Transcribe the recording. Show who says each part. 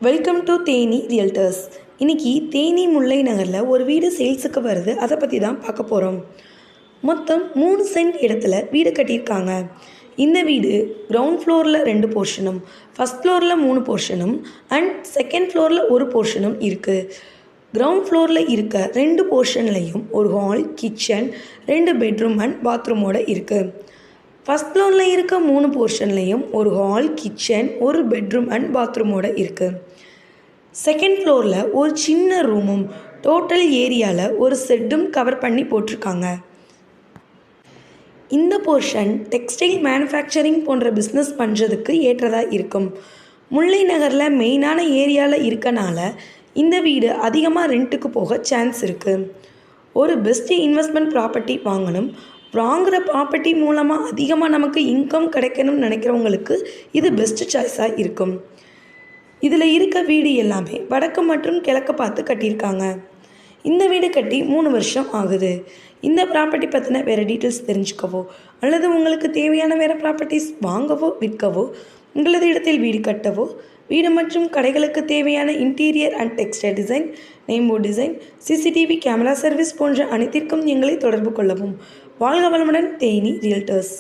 Speaker 1: Welcome to Theni realtors. இன்றைக்கி தேனி முல்லை நகரில் ஒரு வீடு சேல்ஸுக்கு வருது. அதை பற்றி தான் பார்க்க போகிறோம். மொத்தம் 3 சென்ட் இடத்துல வீடு கட்டியிருக்காங்க. இந்த வீடு கிரவுண்ட் ஃப்ளோரில் 2 போர்ஷனும், ஃபஸ்ட் ஃப்ளோரில் 3 போர்ஷனும் அண்ட் செகண்ட் ஃப்ளோரில் 1 போர்ஷனும் இருக்குது. கிரவுண்ட் ஃப்ளோரில் இருக்க 2 போர்ஷன்லேயும் ஒரு ஹால், கிச்சன், 2 பெட்ரூம் அண்ட் பாத்ரூமோடு இருக்குது. ஃபஸ்ட் ஃப்ளோரில் இருக்க 3 போர்ஷன்லேயும் ஒரு ஹால், கிச்சன், 1 பெட்ரூம் அண்ட் பாத்ரூமோடு இருக்குது. செகண்ட் ஃப்ளோரில் ஒரு சின்ன ரூமும் டோட்டல் ஏரியாவில் ஒரு செட்டும் கவர் பண்ணி போட்டிருக்காங்க. இந்த போர்ஷன் டெக்ஸ்டைல் மேனுஃபேக்சரிங் போன்ற பிஸ்னஸ் பண்ணுறதுக்கு ஏற்றதாக இருக்கும். முல்லை நகரில் மெயினான ஏரியாவில் இருக்கனால இந்த வீடு அதிகமாக ரெண்ட்டுக்கு போக சான்ஸ் இருக்குது. ஒரு பெஸ்ட்டு இன்வெஸ்ட்மெண்ட் ப்ராப்பர்ட்டி வாங்கணும், வாங்குகிற ப்ராப்பர்ட்டி மூலமாக அதிகமாக நமக்கு இன்கம் கிடைக்கணும்னு நினைக்கிறவங்களுக்கு இது பெஸ்ட்டு சாய்ஸாக இருக்கும். இதில் இருக்க வீடு எல்லாமே வடக்கு மற்றும் கிழக்கு பார்த்து கட்டியிருக்காங்க. இந்த வீடு கட்டி 3 வருஷம் ஆகுது. இந்த ப்ராப்பர்ட்டி பற்றின வேறு டீட்டெயில்ஸ் தெரிஞ்சுக்கவோ அல்லது உங்களுக்கு தேவையான வேறு ப்ராப்பர்ட்டிஸ் வாங்கவோ விற்கவோ, உங்களது இடத்தில் வீடு கட்டவோ, வீடு மற்றும் கடைகளுக்கு தேவையான interior and textile design, name board design, CCTV camera service போன்ற அனைத்திற்கும் எங்களை தொடர்பு கொள்ளவும். வாழ்க வளமுடன். தேனி ரியல்டர்ஸ்.